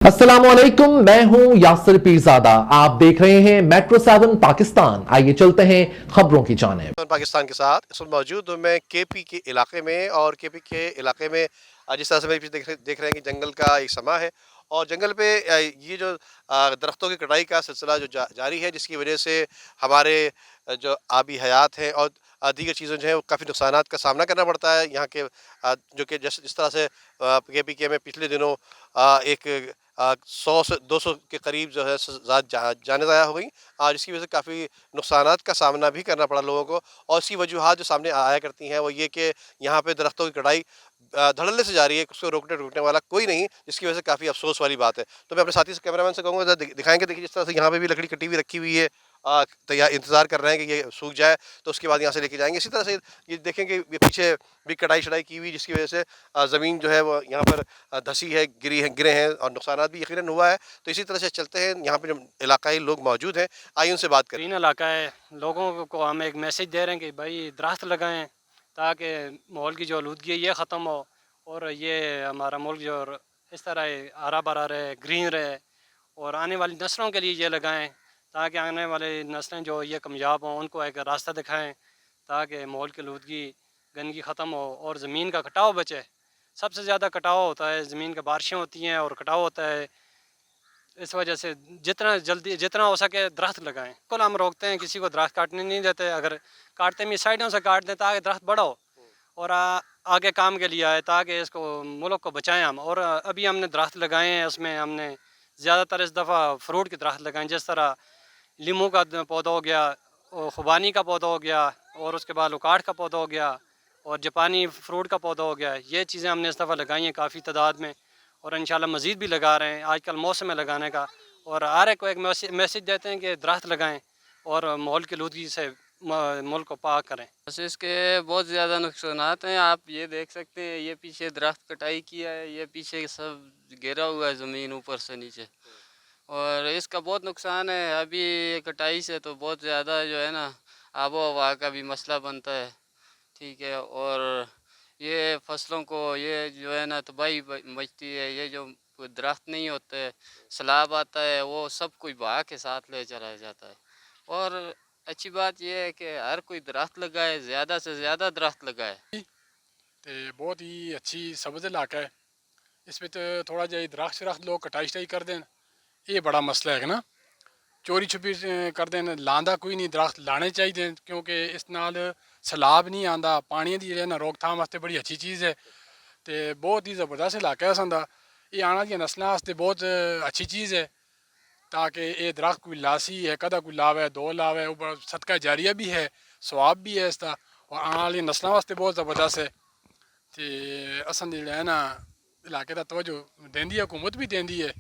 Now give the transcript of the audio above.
अस्सलाम वालेकुम, मैं हूं यासिर पीरजादा। आप देख रहे हैं मेट्रो 7 पाकिस्तान। आइए चलते हैं खबरों की जानिब। पाकिस्तान के साथ इस वक्त मौजूद हूँ मैं केपी के इलाके में, और केपी के इलाके में जिस तरह से मेरे पीछे देख रहे हैं कि जंगल का एक समा है, और जंगल पे ये जो दरख्तों की कटाई का सिलसिला जो जारी है, जिसकी वजह से हमारे जो आबी हयात हैं और दीगर चीज़ें जो हैं वो काफ़ी नुकसानात का सामना करना पड़ता है यहाँ के, जो कि जिस तरह से केपी के में पिछले दिनों एक 100 से 200 के करीब जो है जाने ज़ाया हो गई, जिसकी वजह से काफ़ी नुकसानात का सामना भी करना पड़ा लोगों को। और इसकी वजूहात जो सामने आया करती हैं वो ये कि यहाँ पे दरख्तों की कटाई धड़ल्ले से जारी है, उसको रोकने टोकने वाला कोई नहीं, जिसकी वजह से काफ़ी अफसोस वाली बात है। तो मैं अपने साथी से कैमरामैन से कहूँगा, ज़रा दिखाएंगे, देखिए जिस तरह से यहाँ पे भी लकड़ी कटी हुई रखी हुई है, तैयार इंतज़ार कर रहे हैं कि ये सूख जाए तो उसके बाद यहाँ से लेके जाएंगे। इसी तरह से ये देखेंगे, ये पीछे भी कटाई शटाई की हुई, जिसकी वजह से ज़मीन जो है वो यहाँ पर धसी है, गिरे हैं, और नुकसान भी यकीनन हुआ है। तो इसी तरह से चलते हैं, यहाँ पे जो इलाकाई लोग मौजूद हैं, आइए उनसे बात करें। ग्रीन इलाका है। लोगों को हम एक मैसेज दे रहे हैं कि भाई दरख्त लगाएं ताकि माहौल की जो आलूदगी है ये ख़त्म हो, और ये हमारा मुल्क जो इस तरह हरा भरा रहे, ग्रीन रहे, और आने वाली नस्लों के लिए ये लगाएं ताकि आने वाली नस्लें जो ये कामयाब हों, उनको एक रास्ता दिखाएं ताकि माहौल की आलूदगी, गंदगी ख़त्म हो और ज़मीन का कटाव बचे। सबसे ज़्यादा कटाव होता है, ज़मीन का बारिशें होती हैं और कटाव होता है। इस वजह से जितना जल्दी जितना हो सके दरख्त लगाएं। बिल्कुल हम रोकते हैं, किसी को दरख्त काटने नहीं देते। अगर काटते भी साइडों से काट दें ताकि दरख्त बड़ा हो और आगे काम के लिए आए, ताकि इसको मुल्क को बचाएं हम। और अभी हमने दरख्त लगाए हैं, उसमें हमने ज़्यादातर इस दफ़ा फ्रूट के दरख्त लगाएं, जिस तरह लीमू का पौधा हो गया, और खुबानी का पौधा हो गया, और उसके बाद लुकाट का पौधा हो गया, और जापानी फ्रूट का पौधा हो गया। ये चीज़ें हमने इस दफ़ा लगाई हैं काफ़ी तादाद में, और इंशाल्लाह मज़ीद भी लगा रहे हैं। आजकल मौसम है लगाने का, और हर एक को एक मैसेज देते हैं कि दरख्त लगाएं और माहौल की आलूदगी से मुल्क को पाक करें। बस इसके बहुत ज़्यादा नुकसानात हैं। आप ये देख सकते हैं, ये पीछे दरख्त कटाई किया है, ये पीछे सब गिरा हुआ है ज़मीन ऊपर से नीचे, और इसका बहुत नुकसान है। अभी ये कटाई से तो बहुत ज़्यादा जो है ना, आबो हवा का भी मसला बनता है, ठीक है। और ये फसलों को ये जो है ना तबाही मचती है। ये जो दरख्त नहीं होते, सैलाब आता है, वो सब कुछ बहा के साथ ले चला जाता है। और अच्छी बात यह है कि हर कोई दरख्त लगाए, ज़्यादा से ज़्यादा दरख्त लगाए। ਤੇ ਬਹੁਤ ਹੀ ਅੱਛੀ ਸਬਜ਼ ਇਲਾਕਾ ਹੈ। ਇਸ ਵਿੱਚ ਥੋੜਾ ਜਿਹਾ ਦਰਖਤ ਲੋਕ ਕਟਾਈ ਸ਼ਟਾਈ ਕਰਦੇ ਨੇ, ਇਹ ਬੜਾ ਮਸਲਾ ਹੈ ਨਾ। ਚੋਰੀ ਛੁਪੀ ਕਰਦੇ ਨੇ, ਲਾਉਂਦਾ ਕੋਈ ਨਹੀਂ। ਦਰਖਤ ਲਾਣੇ ਚਾਹੀਦੇ ਨੇ, ਕਿਉਂਕਿ ਇਸ ਨਾਲ ਸੈਲਾਬ ਨਹੀਂ ਆਉਂਦਾ। ਪਾਣੀ ਦੀ ਜਿਹੜਾ ਨਾ ਰੋਕਥਾਮ ਵਾਸਤੇ ਬੜੀ ਅੱਛੀ ਚੀਜ਼ ਹੈ, ਤੇ ਬਹੁਤ ਹੀ ਜ਼ਬਰਦਸਤ ਇਲਾਕਾ ਹੈ ਸੰਦਾ। ਇਹ ਆਉਣ ਵਾਲੀਆਂ ਨਸਲਾਂ ਵਾਸਤੇ ਬਹੁਤ ਅੱਛੀ ਚੀਜ਼ ਹੈ, ताकि ये दरख्त कोई लासी है, कदा कोई लावे, दो लावे, ऊपर सदका जारिया भी है, सवाब भी है इसका, और आने वाली नस्लों वास्ते बहुत ज़बरदस्त है। तो असन जो है ना इलाके का तवज्जो देंदी है, हुकूमत भी देंदी है।